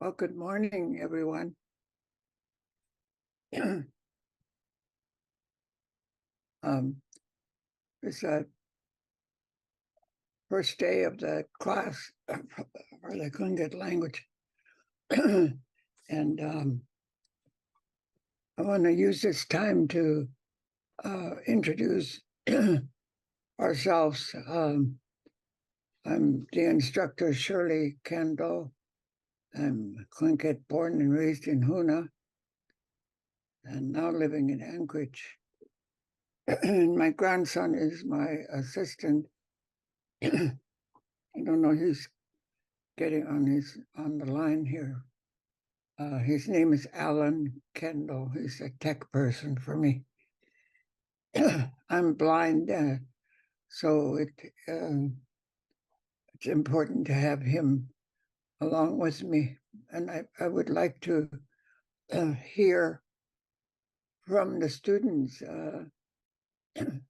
Well, good morning, everyone. It's the first day of the class for the Lingit language. And I want to use this time to introduce ourselves. I'm the instructor, Shirley Kendall. I'm Tlingit, born and raised in Hoona, and now living in Anchorage. And my grandson is my assistant. I don't know, he's getting on the line here. His name is Alan Kendall. He's a tech person for me. I'm blind, so it's important to have him along with me. And I would like to hear from the students. And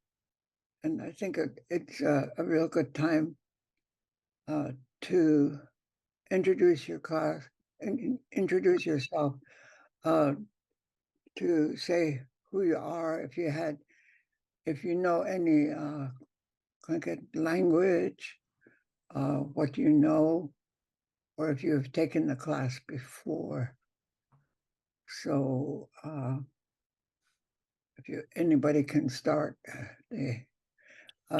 I think it's a real good time to introduce your class and introduce yourself, to say who you are, if you know any language, what you know, or if you've taken the class before. So if anybody can start,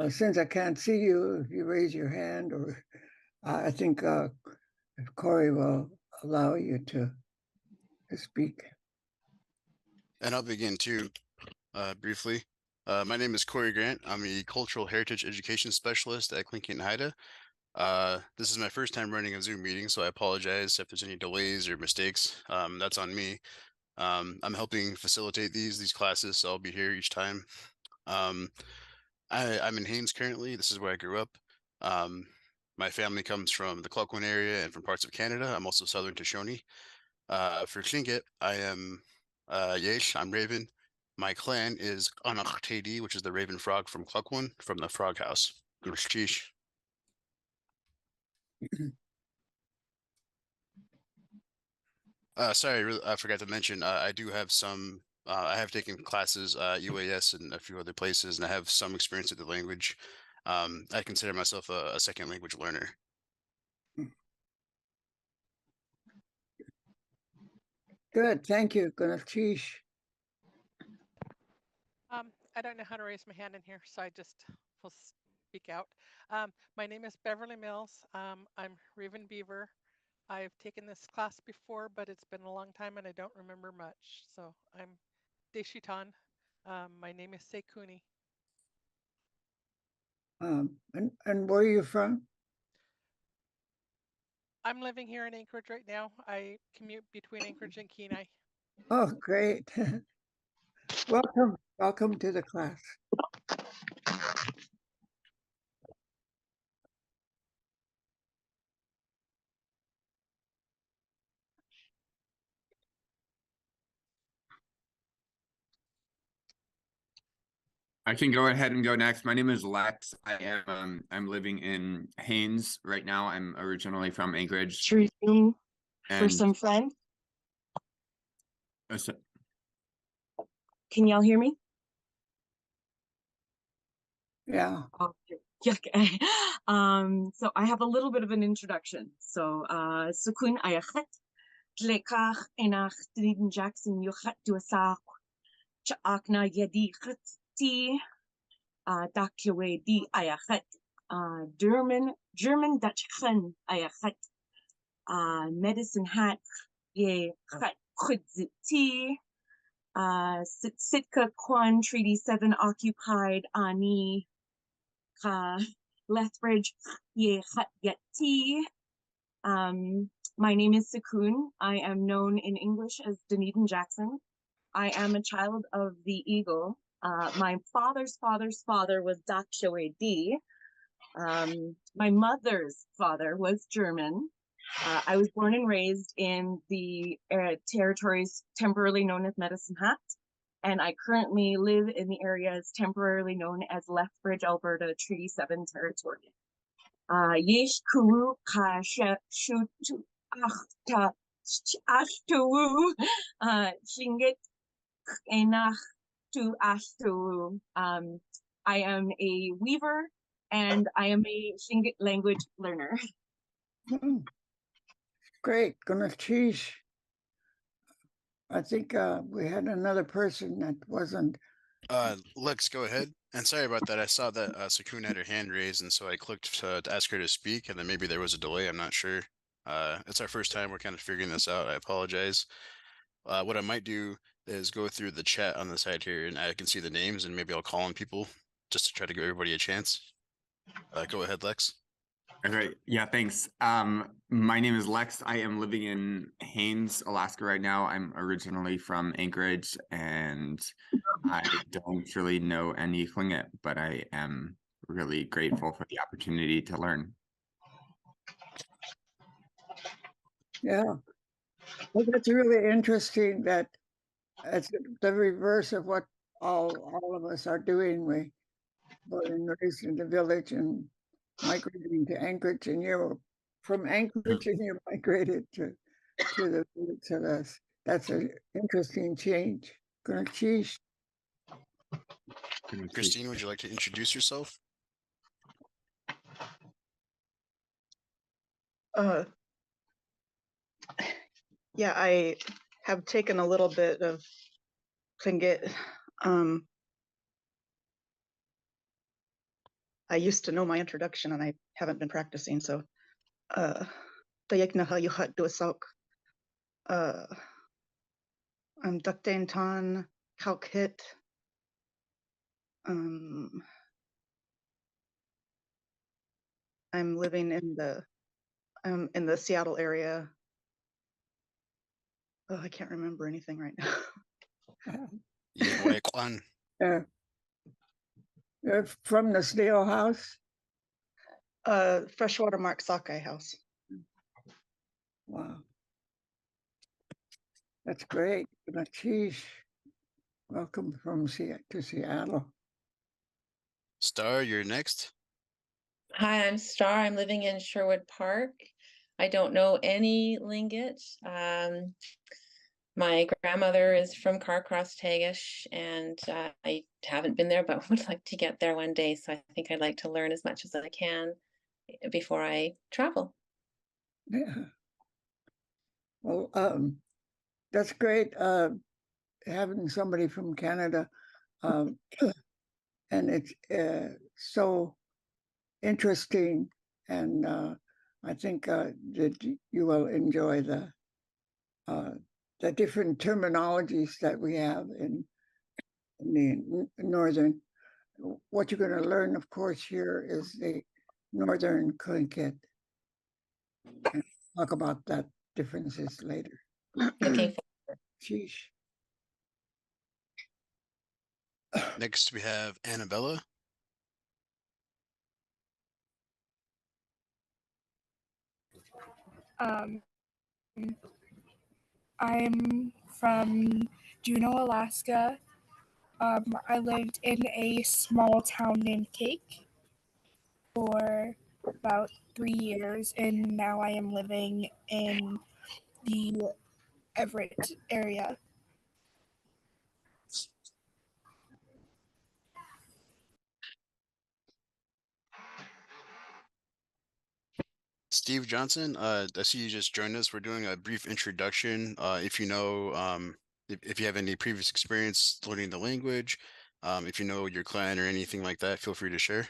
since I can't see you, if you raise your hand, or I think if Corey will allow you to speak. And I'll begin too, briefly. My name is Corey Grant. I'm a Cultural Heritage Education Specialist at Lingit and Haida. This is my first time running a Zoom meeting, so I apologize if there's any delays or mistakes. That's on me. I'm helping facilitate these classes, so I'll be here each time. I'm in Haines currently. This is where I grew up. My family comes from the Cluckwin area and from parts of Canada. I'm also Southern Shoshone. For Tlingit, I am Yesh. I'm Raven. My clan is Anach Tedi, which is the Raven Frog from Cluckwin, from the Frog House. Sorry, I forgot to mention, I do have some, I have taken classes, UAS and a few other places, and I have some experience with the language. I consider myself a second language learner. Good, thank you, Gunaftish. I don't know how to raise my hand in here, so I just will speak out. My name is Beverly Mills. I'm Raven Beaver. I've taken this class before, but it's been a long time and I don't remember much. So I'm Deshitan. My name is Sekuni. And where are you from? I'm living here in Anchorage right now. I commute between Anchorage and Kenai. Oh, great. Welcome to the class. I can go ahead and go next. My name is Lex. I'm living in Haines right now. I'm originally from Anchorage. To resume for some friends. Can y'all hear me? Yeah. Okay. So I have a little bit of an introduction. So Sukun Ayachet, Tlekach Enach Driden Jackson Yuchat Duasak, Chakna Yedi Ti Dakwe Di Ayachet, German Dutch Chen Ayachet, Medicine Hat Ye Chat Kudziti, Sitka Kwan Treaty 7 occupied Ani Lethbridge Ye Chat Yeti. My name is Sukun. I am known in English as Dunedin Jackson. I am a child of the Eagle. My father's father was Dakwe D. My mother's father was German. I was born and raised in the territories temporarily known as Medicine Hat, and I currently live in the areas temporarily known as Lethbridge, Alberta, Treaty 7 territory. Yesh kuru ka shutu achta Ashtawu, Lingit to Ashtawu. I am a weaver and I am a Lingit language learner. Hmm. Great, gonna cheese. I think we had another person that wasn't. Lex, go ahead. And sorry about that. I saw that Sakun had her hand raised, and so I clicked to ask her to speak, and then maybe there was a delay. I'm not sure. It's our first time. We're kind of figuring this out. I apologize. What I might do is go through the chat on the side here, and I can see the names, and maybe I'll call on people just to try to give everybody a chance. Go ahead, Lex. All right. Yeah, thanks. My name is Lex. I am living in Haines, Alaska right now. I'm originally from Anchorage, and I don't really know any Tlingit, but I am really grateful for the opportunity to learn. Yeah, well, that's really interesting. That it's the reverse of what all of us are doing. We born and raised in the village and migrating to Anchorage, and you're from Anchorage and you migrated to the village. So that's an interesting change. Gonna cheese. Christine, would you like to introduce yourself? Yeah, I have taken a little bit of Tlingit. I used to know my introduction and I haven't been practicing, so Dayekna Hayuhat Duasok. I'm Duktain Tan Kalkhit. I'm living in the Seattle area. Oh, I can't remember anything right now. Yehwekwan. From the Snail House. Freshwater Mark Sockeye House. Wow, that's great. Cheese. Welcome from to Seattle. Star, you're next. Hi, I'm Star. I'm living in Sherwood Park. I don't know any Lingit. My grandmother is from Carcross Tagish, and I haven't been there, but would like to get there one day. So I think I'd like to learn as much as I can before I travel. Yeah. Well, that's great. Having somebody from Canada, and it's so interesting, and I think that you will enjoy the different terminologies that we have in the northern. What you're going to learn, of course, here is the northern Tlingit. And talk about that differences later. Looking Sheesh. Next, we have Annabella. I'm from Juneau, Alaska. I lived in a small town named Cake for about 3 years, and now I am living in the Everett area. Steve Johnson, I see you just joined us. We're doing a brief introduction. If you know, if you have any previous experience learning the language, if you know your clan or anything like that, feel free to share.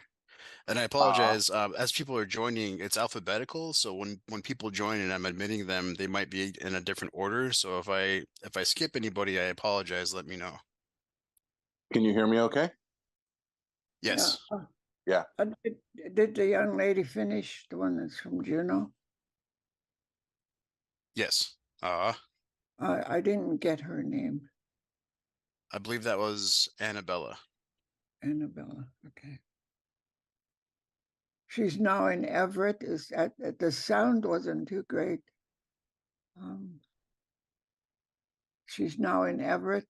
And I apologize, as people are joining, it's alphabetical. So when people join and I'm admitting them, they might be in a different order. So if I skip anybody, I apologize. Let me know. Can you hear me okay? Yes. Yeah. Did the young lady finish, the one that's from Juneau? Yes. I didn't get her name. I believe that was Annabella. Annabella. Okay. She's now in Everett. Is that the sound wasn't too great? She's now in Everett.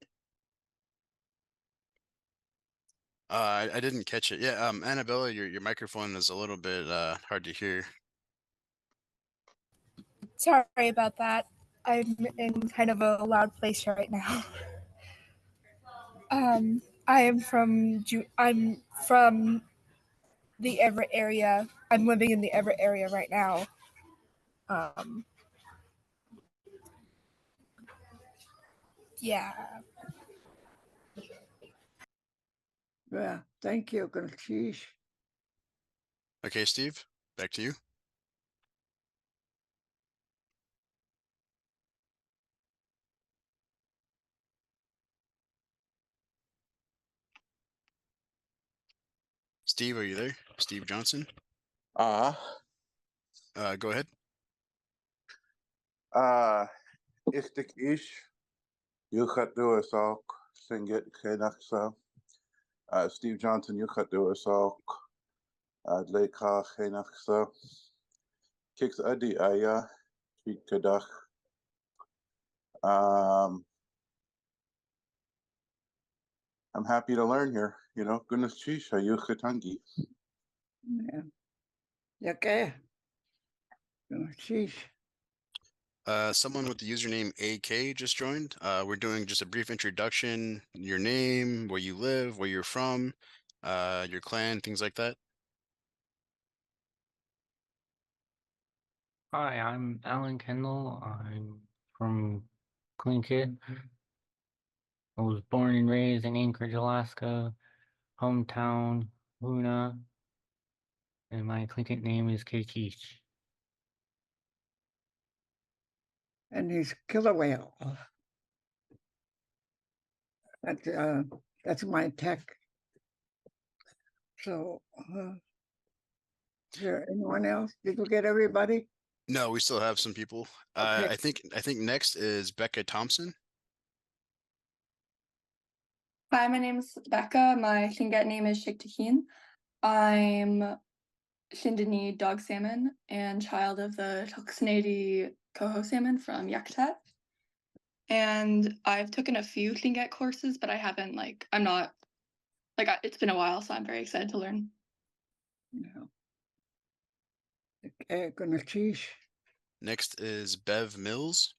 I didn't catch it. Yeah, Annabella, your microphone is a little bit hard to hear. Sorry about that. I'm in kind of a loud place right now. I'm from the Everett area. I'm living in the Everett area right now. Yeah. Yeah, thank you, Gulchish. Okay, Steve, back to you. Steve, are you there? Steve Johnson. Uh, Go ahead. Istik ish. Yuchat duasok. Singit kenaksa. Steve Johnson, Yuchat duasok. Adleka kenaksa. Kicks adi aya. Tweet kadach. I'm happy to learn here. You know, goodness chish, Yuchatangi. Yeah. Yake. Gulchish. Someone with the username AK just joined. We're doing just a brief introduction, your name, where you live, where you're from, your clan, things like that. Hi, I'm Alan Kendall. I'm from Tlingit. I was born and raised in Anchorage, Alaska, hometown, Luna, and my Tlingit name is Katish. And he's killer whale. That's my tech. So, is there anyone else? Did we get everybody? No, we still have some people. Okay. I think next is Becca Thompson. Hi, my name is Becca. My Tlingit name is Shiktahin. I'm Shindani dog salmon and child of the Tuxnady coho salmon from Yakutat. And I've taken a few Tlingit courses, but I haven't it's been a while, so I'm very excited to learn. Yeah. Okay, Gulchish. Next is Bev Mills.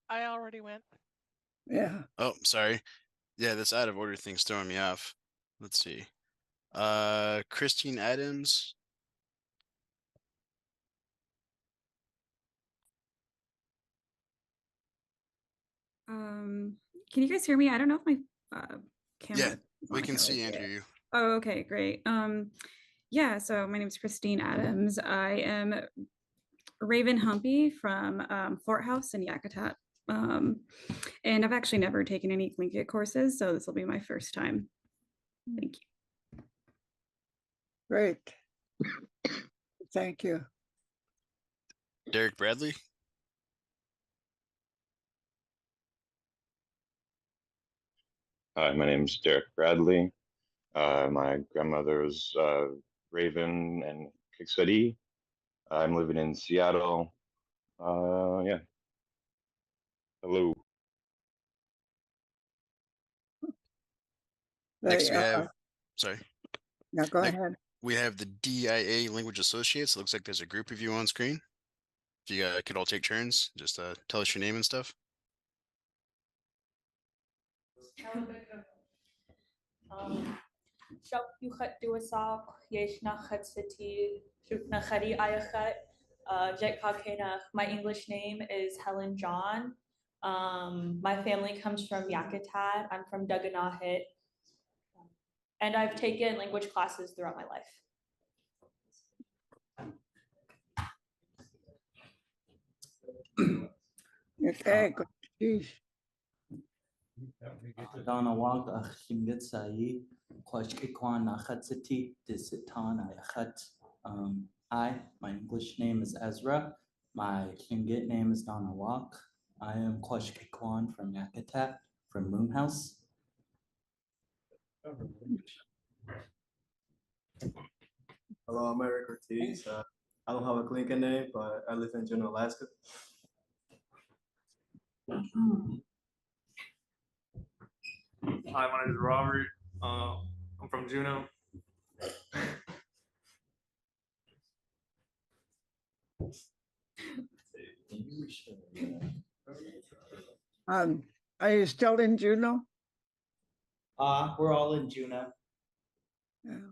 I already went. Yeah. Oh, sorry. Yeah, this out of order thing's throwing me off. Let's see. Christine Adams. Can you guys hear me? I don't know if my camera. Yeah, we can see and hear you. Oh, okay, great. Yeah, so my name is Christine Adams. I am Raven Humpy from Fort House in Yakutat. And I've actually never taken any Tlingit courses, so this will be my first time. Thank you. Great. Thank you. Derek Bradley. Hi, my name is Derek Bradley. My grandmother was Raven and Kiksadi. I'm living in Seattle. Yeah. Hello. Next we have, sorry. Now go ahead. We have the DIA Language Associates. It looks like there's a group of you on screen. If you could all take turns, just tell us your name and stuff. My English name is Helen John. My family comes from Yakutat. I'm from Duganahit. And I've taken language classes throughout my life. Okay, Gulchish. Donna Wag Lingit Sayi, Kwashkikwan Nachatsiti, Disitan Ayachat. Hi, my English name is Ezra. My Lingit name is Donna Wag. I am Kwashkikwan from Yakutat, from Moonhouse. Hello, I'm Eric Ortiz. I don't have a Tlingit name, but I live in Juneau, Alaska. Hi, my name is Robert. I'm from Juneau. Are you still in Juneau? We're all in Juneau. Yeah.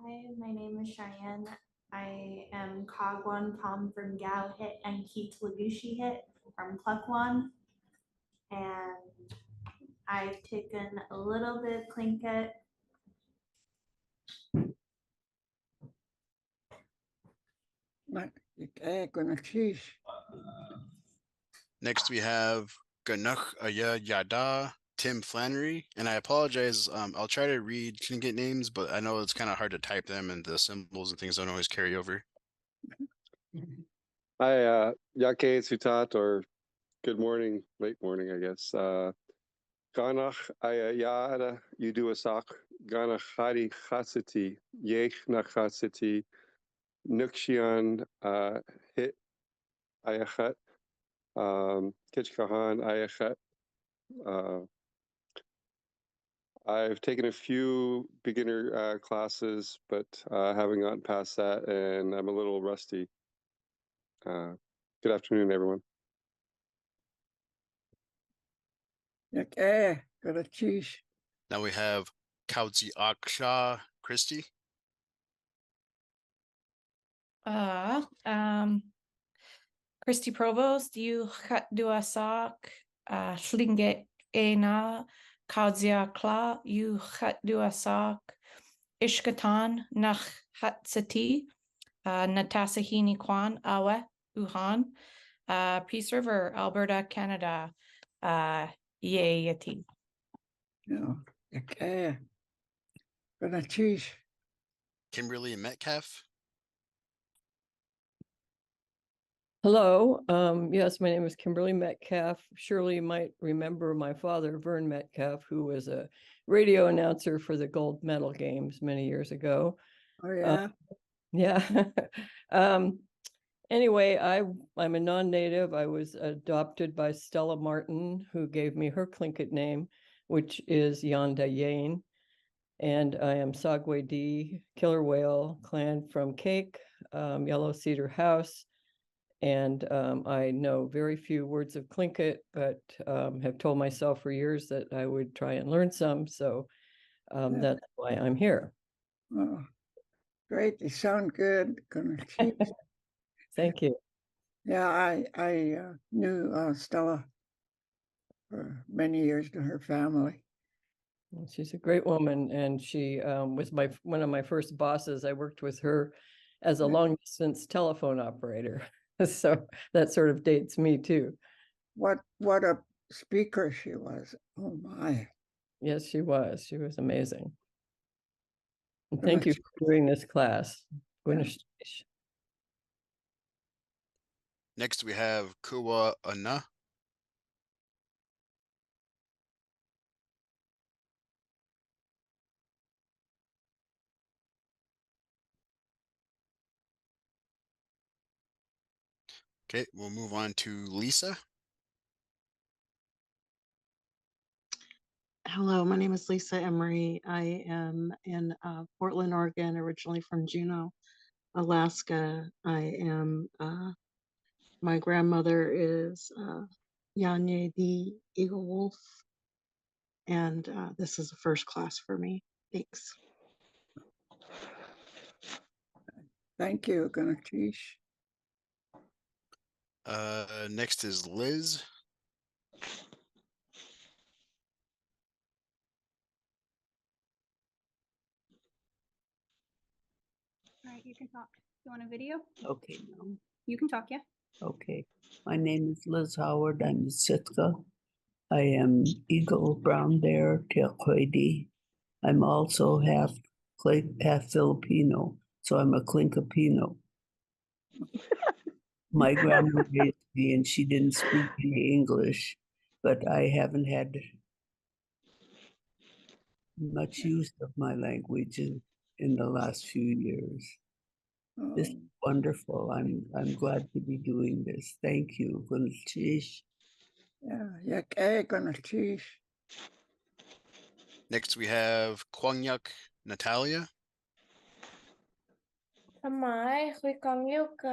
Hi, my name is Cheyenne. I am Kagwan Pom from Gao Hit and Keat Lagushi Hit from Klukwan. And I've taken a little bit of Tlingit. Next, we have Ganuk Aya Yada Tim Flannery, and I apologize. I'll try to read Tlingit names, but I know it's kind of hard to type them, and the symbols and things don't always carry over. Hi, Yake Sutat, or good morning, late morning, I guess. Ganach Ayayada Yuduasak, Ganach Hari Chatsiti, Yech Nachatsiti, Nukshian Hit Ayachat, Kitchkahan Ayachat. I've taken a few beginner classes, but haven't gotten past that, and I'm a little rusty. Good afternoon, everyone. Now we have Kautzi Aksha Christie. Christy Provost, you dua sak, Lingit ena, Kaudzia Kla, you dua sak, Ishkatan, nach Hatsati, Natasahini Kwan, Awe, Uhan, Peace River, Alberta, Canada, Yeti. Yeah, okay. Gonna choose. Kimberly Metcalf. Hello. Yes, my name is Kimberly Metcalf. Surely you might remember my father, Vern Metcalf, who was a radio announcer for the gold medal games many years ago. Oh, yeah. Yeah. Anyway, I'm a non-native. I was adopted by Stella Martin, who gave me her Tlingit name, which is Yanda Yane. And I am Sagwe D, Killer Whale clan from Cake, Yellow Cedar House. And I know very few words of Tlingit, but have told myself for years that I would try and learn some. So that's why I'm here. Oh, great. They sound good. Gonna choose. Thank you. Yeah, I knew Stella for many years to her family. She's a great woman, and she was one of my first bosses. I worked with her as a long distance telephone operator. So that sort of dates me too. What a speaker she was. Oh my. Yes, she was. She was amazing. And thank you for doing this class. Next, we have Kuwa Ana. Okay, we'll move on to Lisa. Hello, my name is Lisa Emery. I am in Portland, Oregon, originally from Juneau, Alaska. I am, my grandmother is Yanye the Eagle Wolf, and this is the first class for me. Thanks. Thank you, Ganesh. Next is Liz. All right, you can talk. You want a video? Okay, now. You can talk, yeah. Okay. My name is Liz Howard. I'm a Sitka. I am Eagle Brown Bear Tequedi. I'm also half Filipino, so I'm a Klinkapino. My grandma raised me and she didn't speak any English, but I haven't had much use of my language in the last few years. This is wonderful. I'm glad to be doing this. Thank you. Yeah, Ganesh. Next, we have Kwangyak Natalia. Amai, huikongyuk,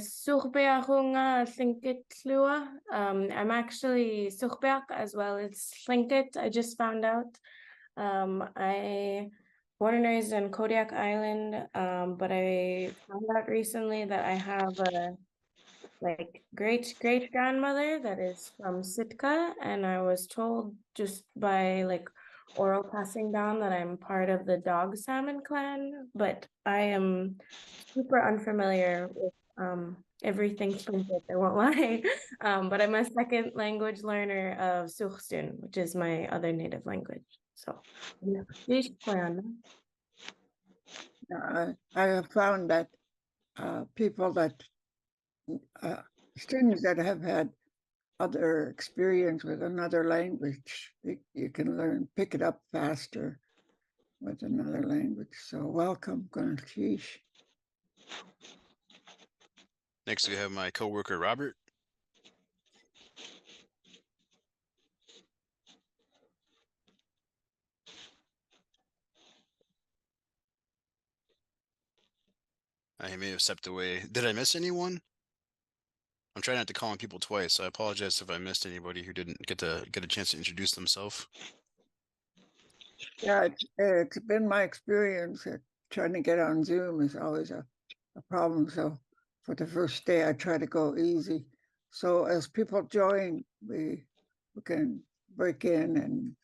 surbeach nga Lingit Lua. I'm actually surbeach as well as Lingit. I just found out. I born and raised in Kodiak Island, but I found out recently that I have a great grandmother that is from Sitka, and I was told just by oral passing down that I'm part of the dog salmon clan, but I am super unfamiliar with everything Tlingit, I won't lie. But I'm a second language learner of Sukhstun, which is my other native language. So yeah. I have found that people that students that have had other experience with another language, you can pick it up faster with another language. So welcome, Gunashish. Next, we have my coworker, Robert. He may have stepped away. Did I miss anyone? I'm trying not to call on people twice, so I apologize if I missed anybody who didn't get a chance to introduce themselves. Yeah, it's been my experience that trying to get on Zoom is always a problem. So for the first day, I try to go easy. So as people join, we can break in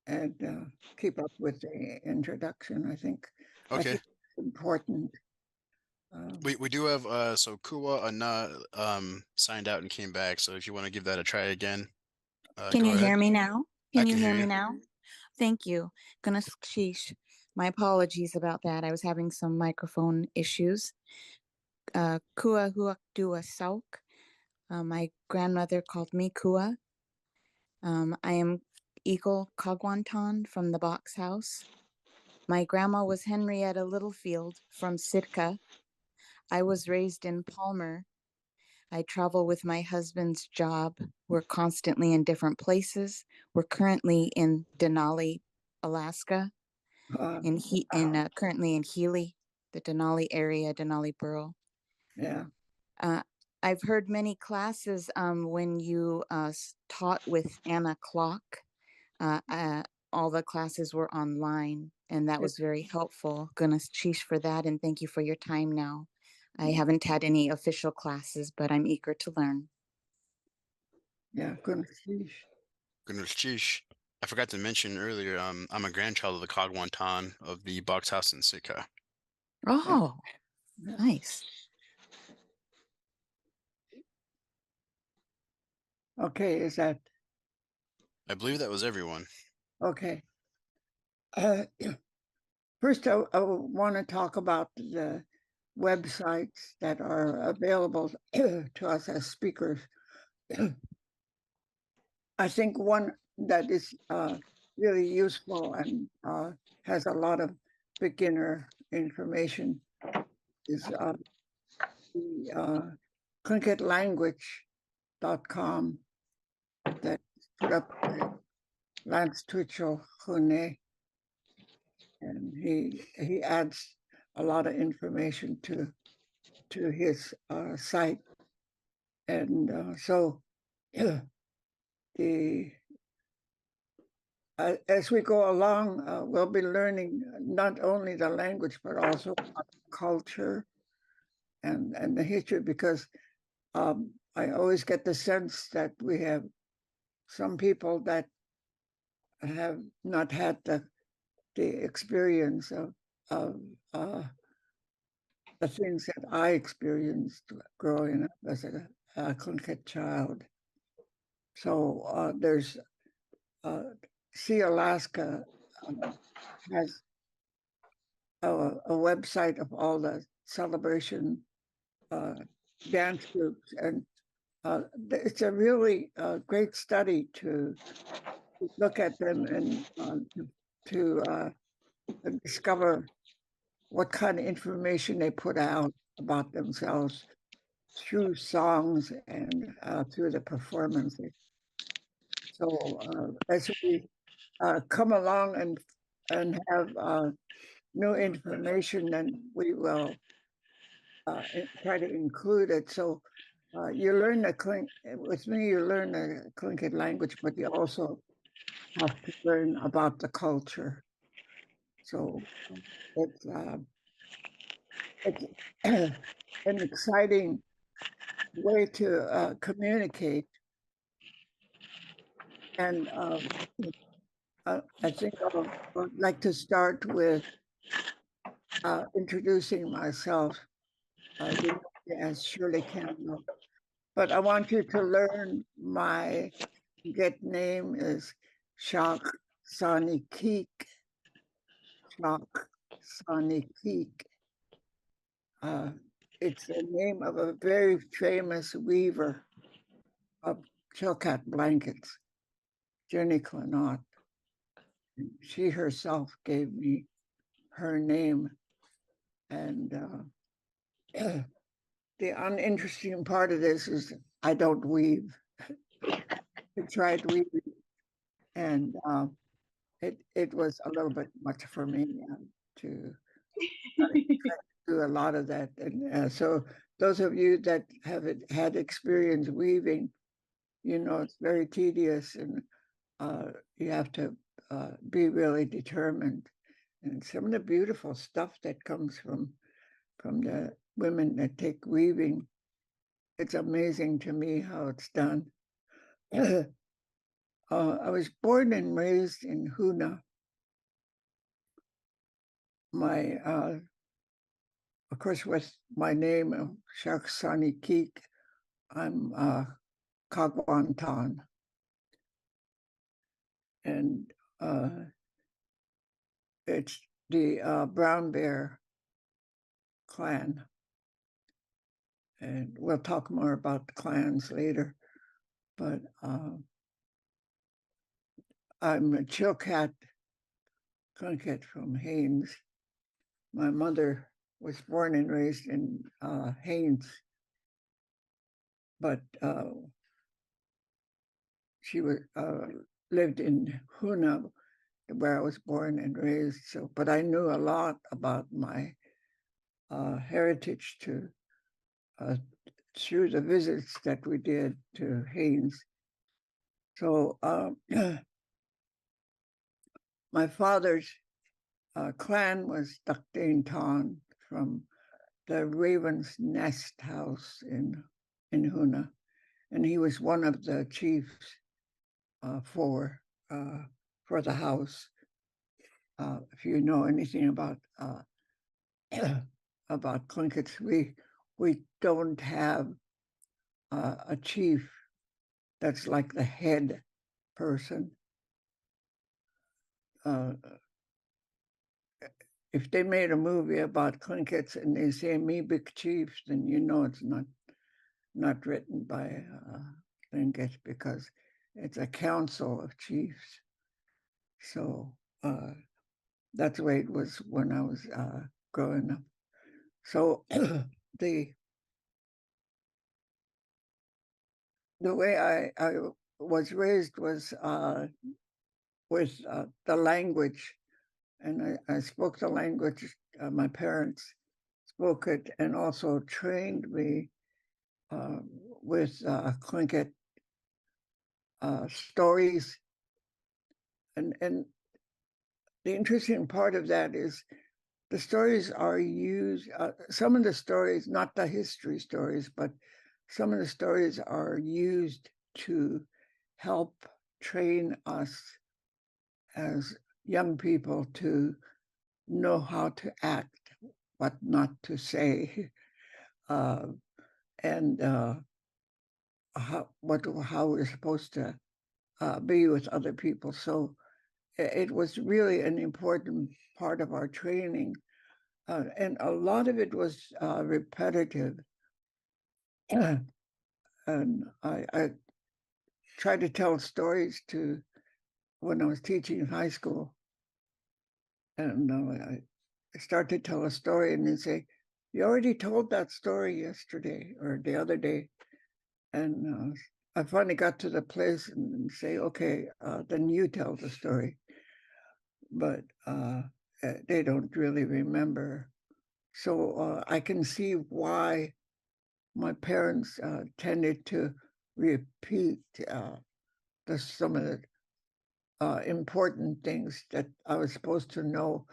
and keep up with the introduction. I think Okay. it's important. We do have so Kuwa Ana signed out and came back. So if you want to give that a try again, Can go you ahead. hear me now? I Can can you hear hear me you. now? Thank you. Sheesh. My apologies about that. I was having some microphone issues. Kua Huak Dua Sauk. My grandmother called me Kua. I am Eagle Kagwantan from the box house. My grandma was Henrietta Littlefield from Sitka. I was raised in Palmer. I travel with my husband's job. We're constantly in different places. We're currently in Denali, Alaska, currently in Healy, the Denali area, Denali borough. Yeah. I've heard many classes when you taught with Anna Clock. All the classes were online, and that was very helpful. Goodness sheesh for that, and thank you for your time now. I haven't had any official classes, but I'm eager to learn. Yeah, Gunashish. Gunashish. I forgot to mention earlier, I'm a grandchild of the Kagwantan of the box house in Sitka. Oh, nice. Okay, is that? I believe that was everyone. Okay. First, I want to talk about the websites that are available to us as speakers. I think one that is really useful and has a lot of beginner information is the clinketlanguage.com that's put up by Lance Twitchell Hune, and he adds a lot of information to his site, and so as we go along, we'll be learning not only the language but also culture and the history, because I always get the sense that we have some people that have not had the experience of the things that I experienced growing up as a Tlingit child. So there's See Alaska has a website of all the celebration dance groups, and it's a really great study to look at them and to discover what kind of information they put out about themselves through songs and through the performances. So as we come along and have new information, then we will try to include it. So you learn with me, you learn the Tlingit language, but you also have to learn about the culture. So it's an exciting way to communicate. And I think I'd like to start with introducing myself. You know me as Shirley Campbell, but I want you to learn my name is Shak Sani Keek. Shak Sani Keek. It's the name of a very famous weaver of Chilkat blankets, Jenny Clenot. She herself gave me her name. And the uninteresting part of this is I don't weave. I tried weaving, and it was a little bit much for me to do a lot of that. And so those of you that have had experience weaving, you know, it's very tedious, and you have to be really determined. And some of the beautiful stuff that comes from the women that take weaving, it's amazing to me how it's done. I was born and raised in Huna. My, of course, with my name, Shaksani Keek, I'm Kagwantan. And it's the Brown Bear clan. And we'll talk more about the clans later. But I'm a Chilkat Tlingit from Haines. My mother was born and raised in Haines, but she lived in Huna, where I was born and raised. So, but I knew a lot about my heritage through the visits that we did to Haines. So my father's clan was Duckdane Ton from the Raven's Nest House in Huna, and he was one of the chiefs for the house. If you know anything about Tlinkits, we don't have a chief that's like the head person. If they made a movie about Tlinkits and they say me big chiefs, then you know it's not written by Tlingits, because it's a council of chiefs. So that's the way it was when I was growing up. So the way I was raised was with the language, and I spoke the language. My parents spoke it and also trained me with Tlingit stories. And the interesting part of that is the stories are used, some of the stories, not the history stories, but some of the stories are used to help train us as young people to know how to act, what not to say, and how we're supposed to be with other people. So it was really an important part of our training. And a lot of it was repetitive. And I tried to tell stories when I was teaching in high school. And I start to tell a story and they say, you already told that story yesterday or the other day. And I finally got to the place and say, okay, then you tell the story. But they don't really remember. So I can see why my parents tended to repeat some of the important things that I was supposed to know.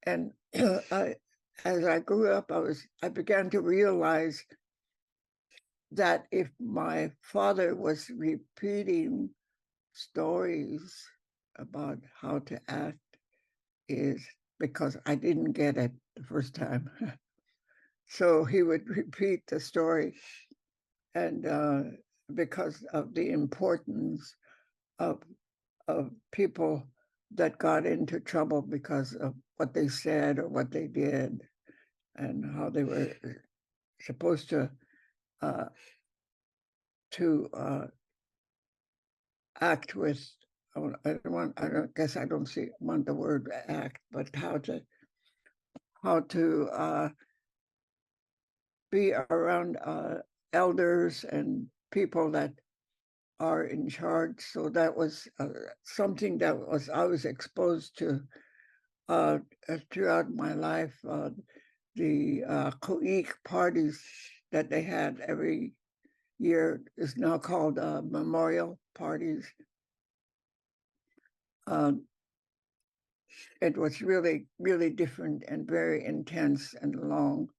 And as I grew up, I began to realize that if my father was repeating stories about how to act, is because I didn't get it the first time. So he would repeat the story, and because of the importance of people that got into trouble because of what they said or what they did, and how they were supposed to act with. I don't guess I don't want the word act, but how to be around elders and people that are in charge. So that was something that I was exposed to throughout my life. The Koik parties that they had every year is now called memorial parties. It was really, really different and very intense and long.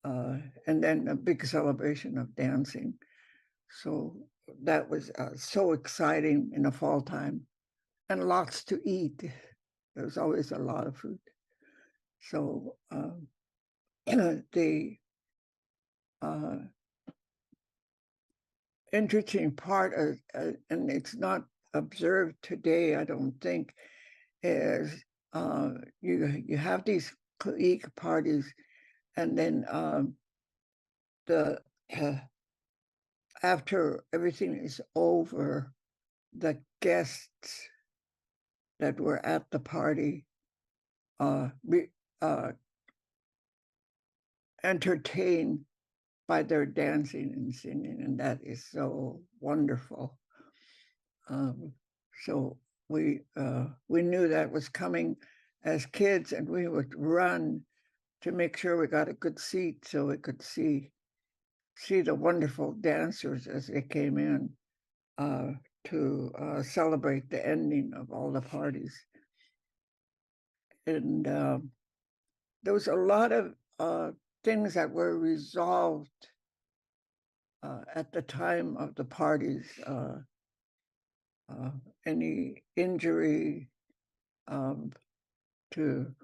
And then a big celebration of dancing. So that was so exciting in the fall time, and lots to eat. There was always a lot of food. So the interesting part, and it's not observed today, I don't think, is you have these clique parties, and then after everything is over, the guests that were at the party entertained by their dancing and singing, and that is so wonderful. So we knew that was coming as kids, and we would run to make sure we got a good seat so we could see the wonderful dancers as they came in to celebrate the ending of all the parties. And there was a lot of things that were resolved at the time of the parties. Any injury to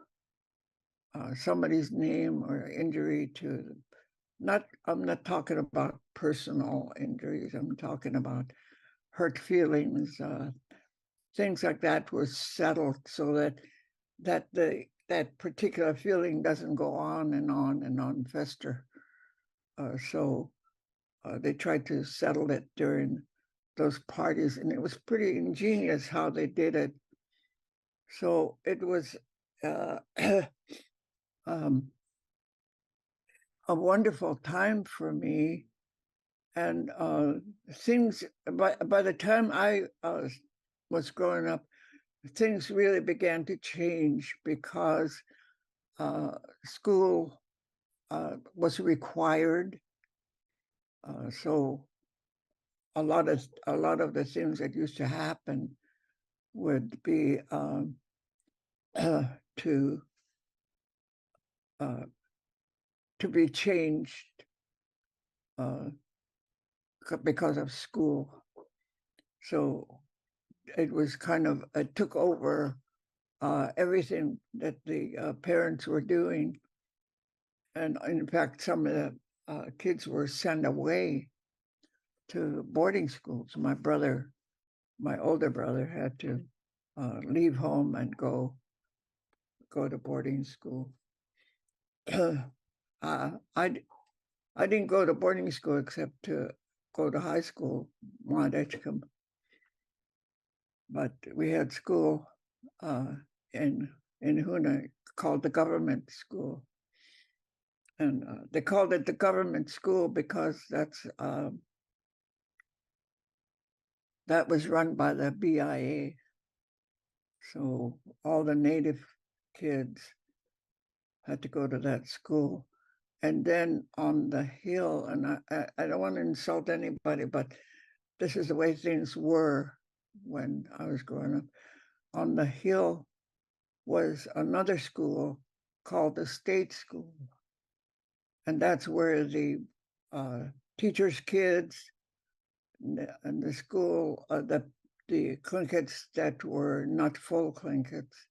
somebody's name, or injury to, I'm not talking about personal injuries, I'm talking about hurt feelings, things like that were settled so that particular feeling doesn't go on and on and on, fester. So they tried to settle it during those parties, and it was pretty ingenious how they did it. So it was a wonderful time for me, and things. By the time I was growing up, things really began to change because school was required. So a lot of the things that used to happen would be to be changed because of school. So it was kind of, it took over everything that the parents were doing. And in fact, some of the kids were sent away to boarding schools. My older brother had to leave home and go to boarding school. I didn't go to boarding school except to go to high school, Montechcombe. But we had school in Hoona called the government school. And they called it the government school because that was run by the BIA. So all the native kids had to go to that school. And then on the hill, and I don't want to insult anybody, but this is the way things were when I was growing up. On the hill was another school called the state school. And that's where the teachers' kids and the school, the Tlinkits that were not full Tlinkits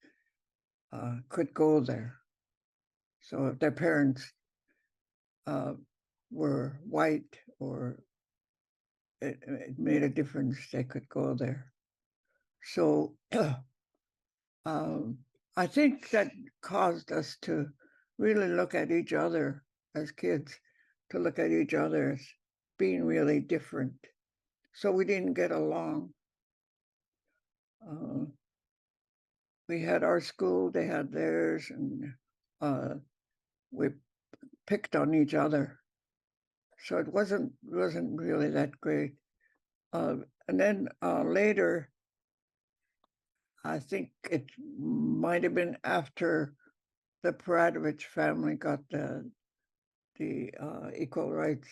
could go there. So if their parents were white or it made a difference, they could go there. So I think that caused us to really look at each other as kids, to look at each other as being really different. So we didn't get along. We had our school, they had theirs, and we picked on each other. So it wasn't really that great. And then later, I think it might have been after the Peradovich family got the equal rights.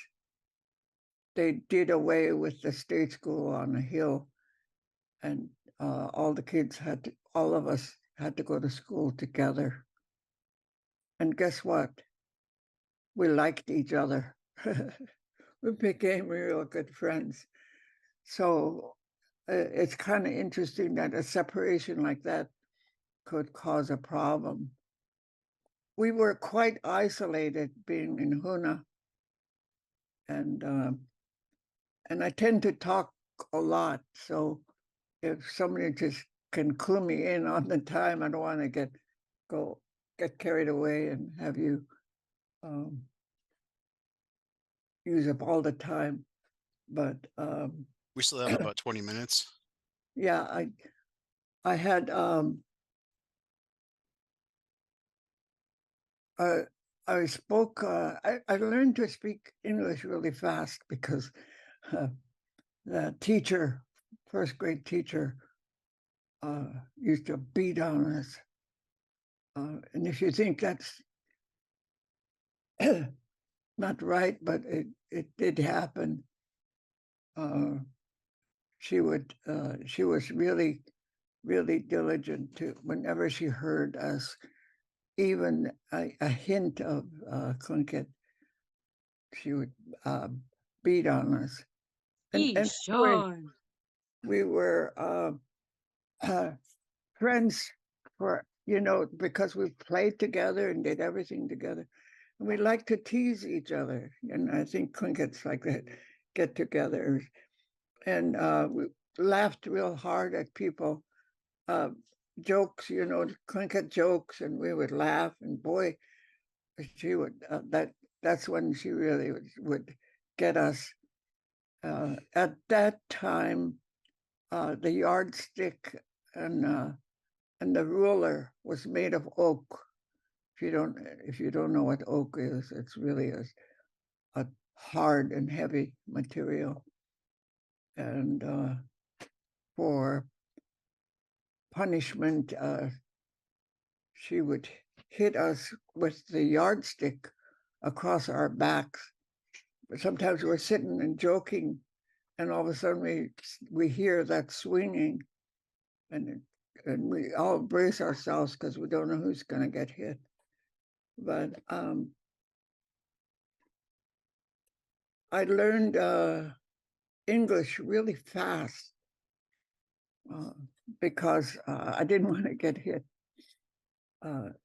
They did away with the state school on a hill, and all the kids all of us had to go to school together. And guess what? We liked each other. We became real good friends. So it's kind of interesting that a separation like that could cause a problem. We were quite isolated being in Huna, and I tend to talk a lot. So if somebody just can clue me in on the time, I don't want to get carried away and have you use up all the time. But we still have about 20 minutes. Yeah, I had I spoke. I learned to speak English really fast because the teacher, first grade teacher, used to beat on us. And if you think that's not right, but it did happen. She was really, really diligent to, whenever she heard us, even a hint of Tlingit, she would beat on us. And we were friends for, because we played together and did everything together. And we like to tease each other. And I think Tlingits like that, get together. And we laughed real hard at people, jokes, Tlingit jokes, and we would laugh. And boy, she would, that's when she really would get us. At that time, the yardstick and the ruler was made of oak. If you don't know what oak is, it's really a hard and heavy material. And for punishment, she would hit us with the yardstick across our backs. But sometimes we're sitting and joking, and all of a sudden we hear that swinging, and we all brace ourselves because we don't know who's going to get hit. But I learned English really fast because I didn't want to get hit.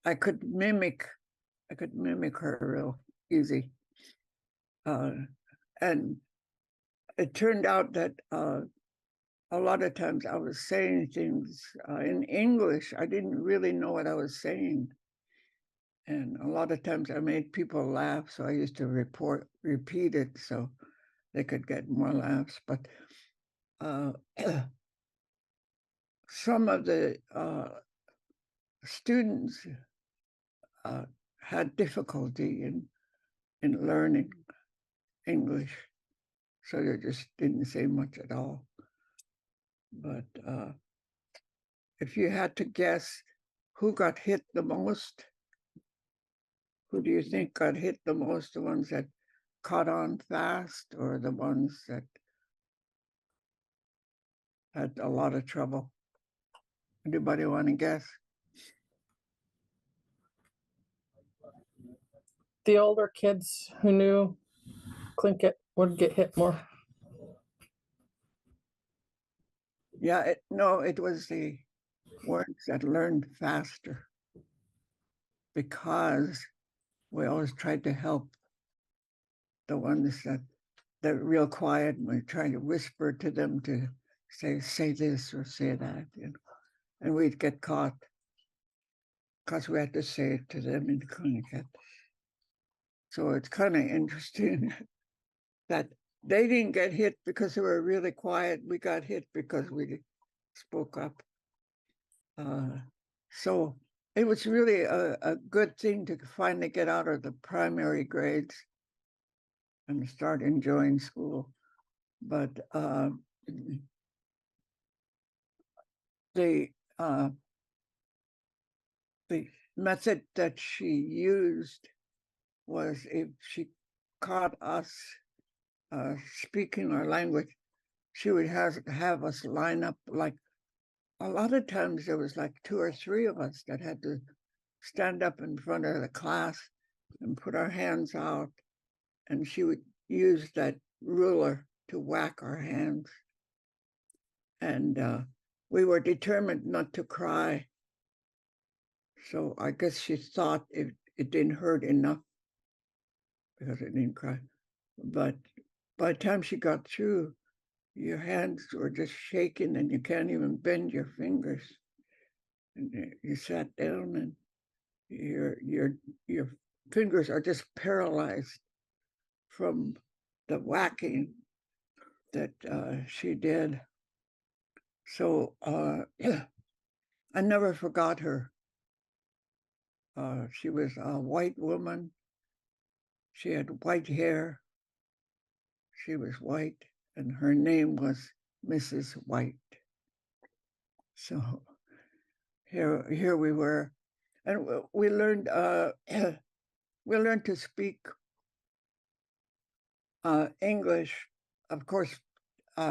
I could mimic her real easy. And it turned out that a lot of times I was saying things in English. I didn't really know what I was saying. And a lot of times I made people laugh, so I used to repeat it so they could get more laughs. But some of the students had difficulty in learning English, so they just didn't say much at all. But if you had to guess who got hit the most? Who do you think got hit the most? The ones that caught on fast or the ones that had a lot of trouble? Anybody want to guess? The older kids who knew Tlingit would get hit more. Yeah, no, it was the ones that learned faster because we always tried to help the ones that they're real quiet and we try to whisper to them to say this or say that, you know, and we'd get caught because we had to say it to them in Tlingit. So it's kind of interesting that they didn't get hit because they were really quiet. We got hit because we spoke up. So it was really a good thing to finally get out of the primary grades and start enjoying school. But the method that she used was if she caught us speaking our language, she would have us line up. Like a lot of times there was like 2 or 3 of us that had to stand up in front of the class and put our hands out, and she would use that ruler to whack our hands. And we were determined not to cry. So I guess she thought it didn't hurt enough because it didn't cry. But by the time she got through, your hands were just shaking and you can't even bend your fingers. And you sat down and your fingers are just paralyzed from the whacking that she did. So I never forgot her. She was a white woman. She had white hair. She was white, and her name was Mrs. White. So here we were, and we learned to speak English. Of course,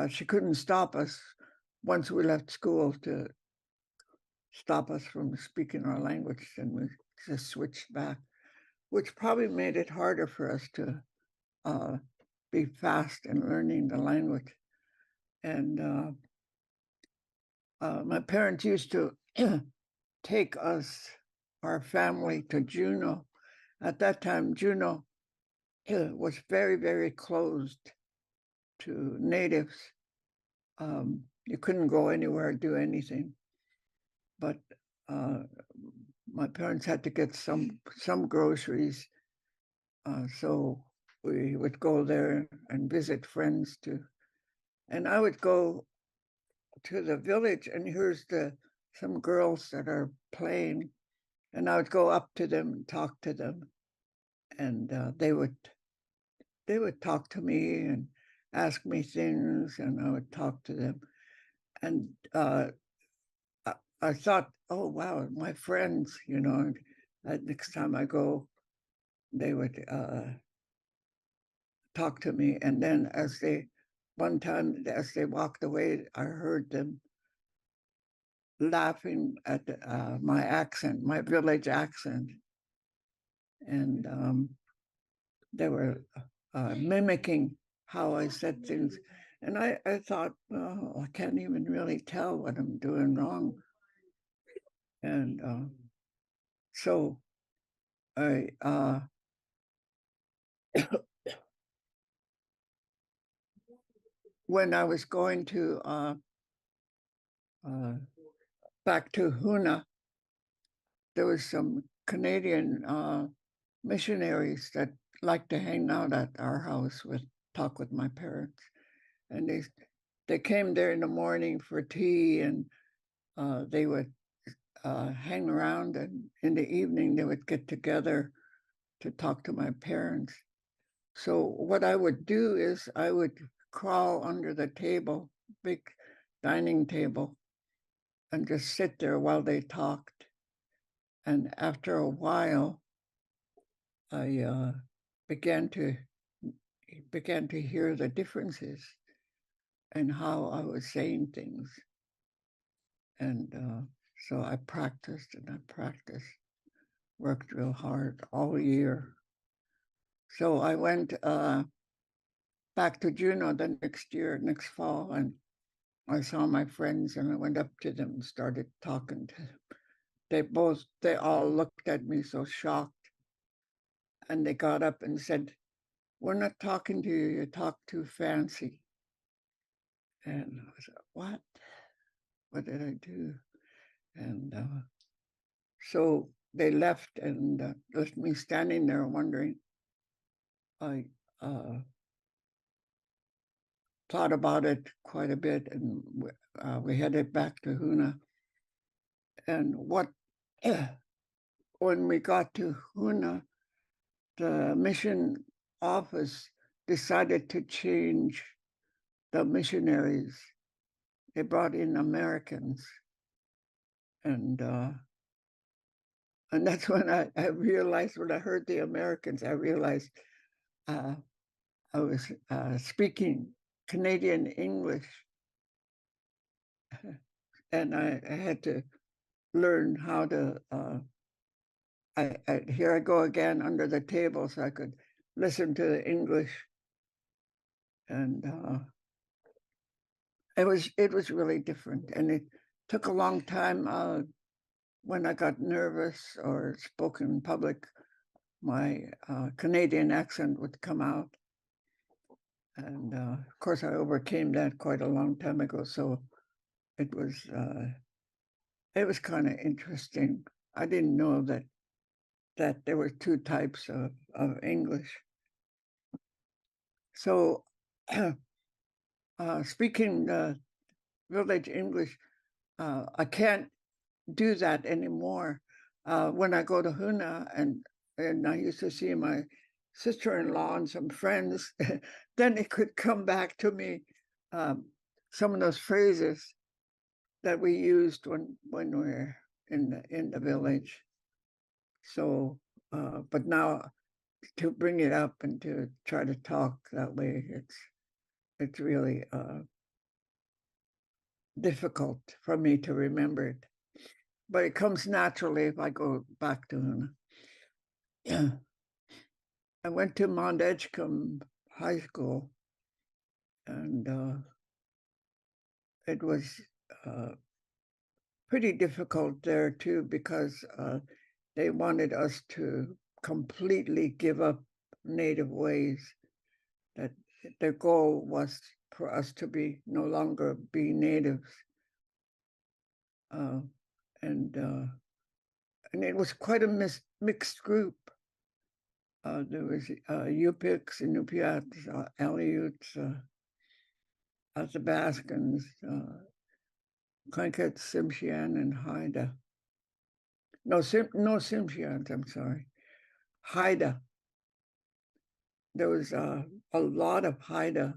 she couldn't stop us once we left school to stop us from speaking our language, and we just switched back, which probably made it harder for us to be fast in learning the language. And my parents used to take us, our family, to Juneau. At that time, Juneau was very, very closed to natives. You couldn't go anywhere or do anything. But my parents had to get some groceries. So we would go there and visit friends too. And I would go to the village and here's some girls that are playing. And I would go up to them and talk to them. And they would talk to me and ask me things, and I would talk to them. And I thought, oh, wow, my friends, you know, next time I go, they would talk to me. And then one time as they walked away, I heard them laughing at my accent, my village accent. And they were mimicking how I said things. And I thought, oh, I can't even really tell what I'm doing wrong. And so I when I was going to back to Huna, there was some Canadian missionaries that liked to hang out at our house talk with my parents. And they came there in the morning for tea, and they would hang around, and in the evening they would get together to talk to my parents. So what I would do is I would crawl under the table, big dining table, and just sit there while they talked. And after a while, I began to hear the differences and how I was saying things. And so I practiced and I practiced, worked real hard all year. So I went back to Juneau the next year, next fall, and I saw my friends and I went up to them and started talking to them. They all looked at me so shocked. And they got up and said, "We're not talking to you, you talk too fancy." And I said, "What? What did I do?" And so they left and left me standing there wondering. I thought about it quite a bit, and we headed back to Huna. And when we got to Huna, the mission office decided to change the missionaries. They brought in Americans. And that's when I realized, when I heard the Americans, I realized I was speaking Canadian English. And I had to learn how to, here I go again under the table so I could listen to the English. And it was really different. And it took a long time when I got nervous or spoke in public, my Canadian accent would come out. And of course, I overcame that quite a long time ago. So it was kind of interesting. I didn't know that there were two types of English. So speaking village English, I can't do that anymore. When I go to Huna and I used to see my sister-in-law and some friends, then it could come back to me, some of those phrases that we used when we're in the village. So, but now to bring it up and to try to talk that way, it's really difficult for me to remember it. But it comes naturally if I go back to Huna. Yeah. I went to Mount Edgecombe High School, and it was pretty difficult there too, because they wanted us to completely give up native ways. That their goal was for us to be no longer be natives, and it was quite a mixed group. There was Yupiks, Inupiats, Aleuts, Athabascans, Tlingits, Tsimshian, and Haida. No Tsimshians, I'm sorry. Haida. There was a lot of Haida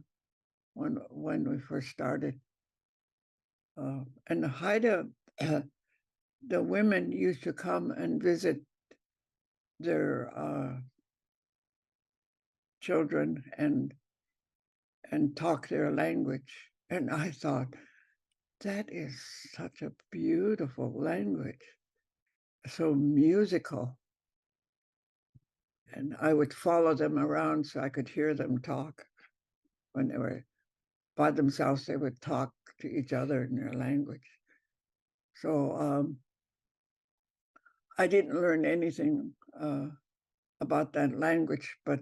when we first started. And the Haida, the women used to come and visit their children and talk their language. And I thought, that is such a beautiful language, so musical. And I would follow them around so I could hear them talk. When they were by themselves, they would talk to each other in their language. So I didn't learn anything about that language, but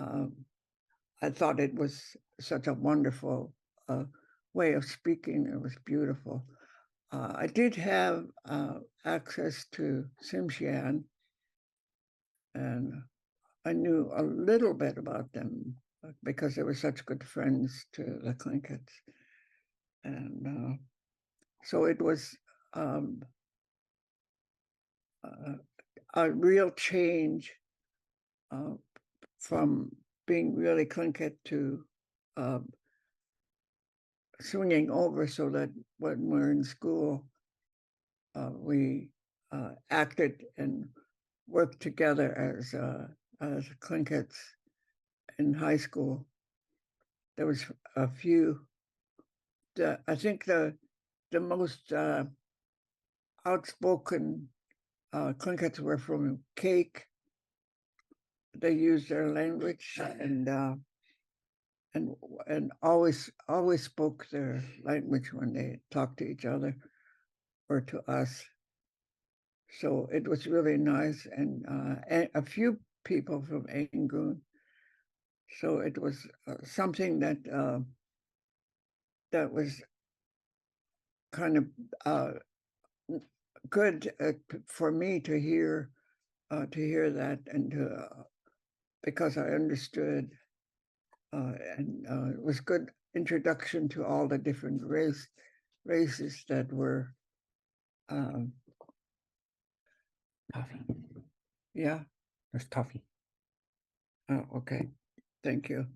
I thought it was such a wonderful way of speaking. It was beautiful. I did have access to Tsimshian, and I knew a little bit about them because they were such good friends to the Tlinkits. And so it was a real change from being really Tlingit to swinging over, so that when we're in school, we acted and worked together as Clinkets in high school. There was a few. I think the most outspoken Clinkets were from Cake. They used their language and always spoke their language when they talked to each other or to us. So it was really nice, and a few people from Angoon. So it was something that that was kind of good for me to hear that, and to because I understood, and it was good introduction to all the different races that were. Coffee. Yeah. There's coffee. Oh, okay. Thank you.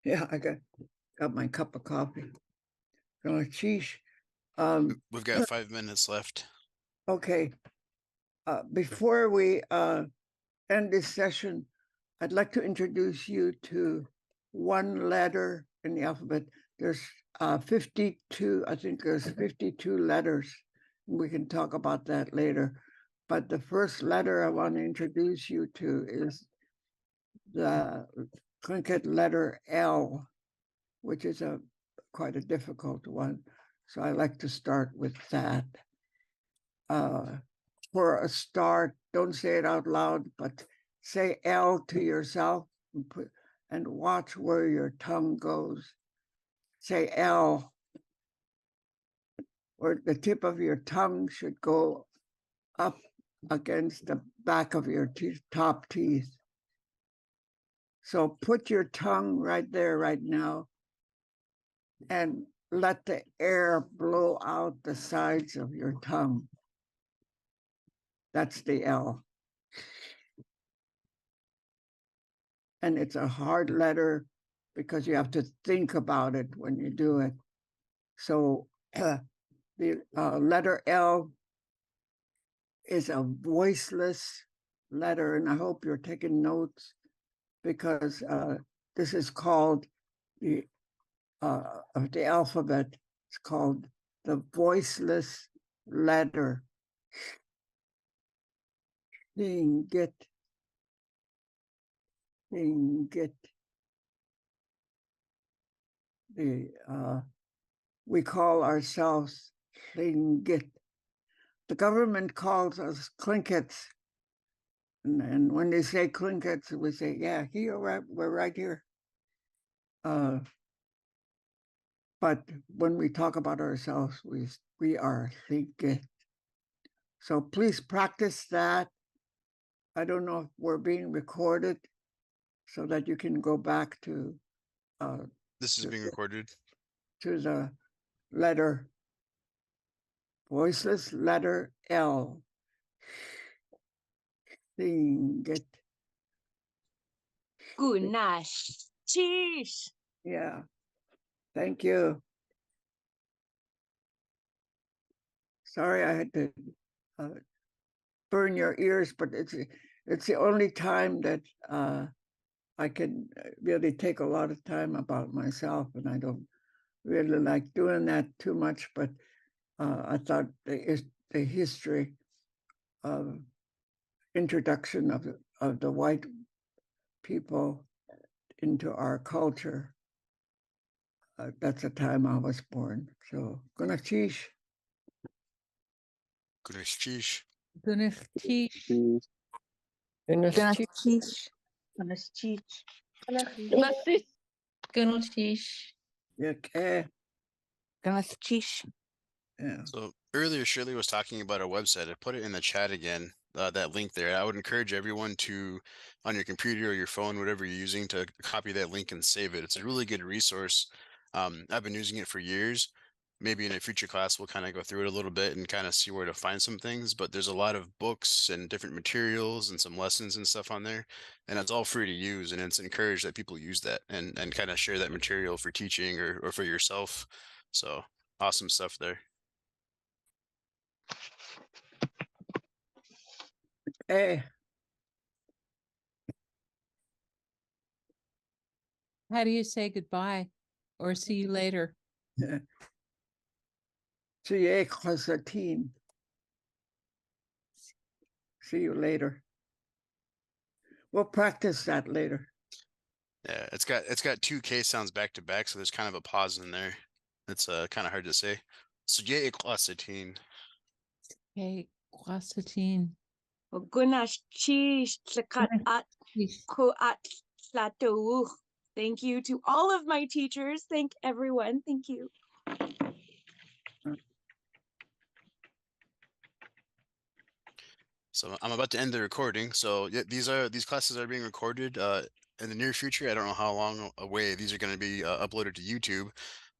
Yeah, I got my cup of coffee. Sheesh. We've got 5 minutes left. Okay. Before we end this session, I'd like to introduce you to one letter in the alphabet. There's 52, I think there's 52 letters. We can talk about that later. But the first letter I want to introduce you to is the Tlingit letter L, which is quite a difficult one. So I like to start with that. For a start, don't say it out loud, but say L to yourself and watch where your tongue goes. Say L, or the tip of your tongue should go up against the back of your top teeth. So put your tongue right there, right now, and let the air blow out the sides of your tongue. That's the L. And it's a hard letter because you have to think about it when you do it. So the letter L is a voiceless letter, and I hope you're taking notes because this is called the of the alphabet. It's called the voiceless letter. Lingit. We call ourselves Lingit. The government calls us Clinkets. And when they say Clinkets, we say, yeah, here, we're right here. But when we talk about ourselves, we are Lingit. So please practice that. I don't know if we're being recorded so that you can go back to This is being recorded. To the letter, voiceless letter L. Lingit. Gonash. Cheese. Yeah. Thank you. Sorry I had to burn your ears, but it's the only time that I can really take a lot of time about myself, and I don't really like doing that too much, but I thought the history of introduction of the white people into our culture, that's the time I was born. So, Gunachish. Gunachish. Gunachish. Gunachish. Okay. Gunachish. Yeah. So earlier, Shirley was talking about our website. I put it in the chat again, that link there. I would encourage everyone to, on your computer or your phone, whatever you're using, to copy that link and save it. It's a really good resource. I've been using it for years. Maybe in a future class, we'll kind of go through it a little bit and kind of see where to find some things. But there's a lot of books and different materials and some lessons and stuff on there. And it's all free to use. And it's encouraged that people use that and kind of share that material for teaching or for yourself. So awesome stuff there. A. How do you say goodbye or see you later? C.A. Constantine. See you later. We'll practice that later. Yeah, it's got two K sounds back to back, so there's kind of a pause in there. It's kind of hard to say. So yeah, Constantine. Hey, Quasatine. Gunash chish tlakat at ko at tlatouch. Thank you to all of my teachers. Thank everyone. Thank you. So I'm about to end the recording. So yeah, these classes are being recorded in the near future. I don't know how long away these are going to be uploaded to YouTube.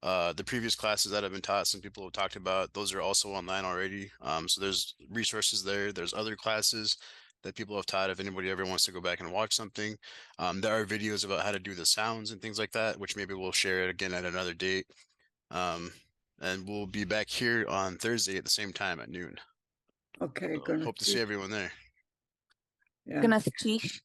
The previous classes that have been taught, some people have talked about, those are also online already. So there's resources there. There's other classes that people have taught if anybody ever wants to go back and watch something. There are videos about how to do the sounds and things like that, which maybe we'll share it again at another date. And we'll be back here on Thursday at the same time at noon. Okay, So hope to see everyone there. Yeah. Gonna teach.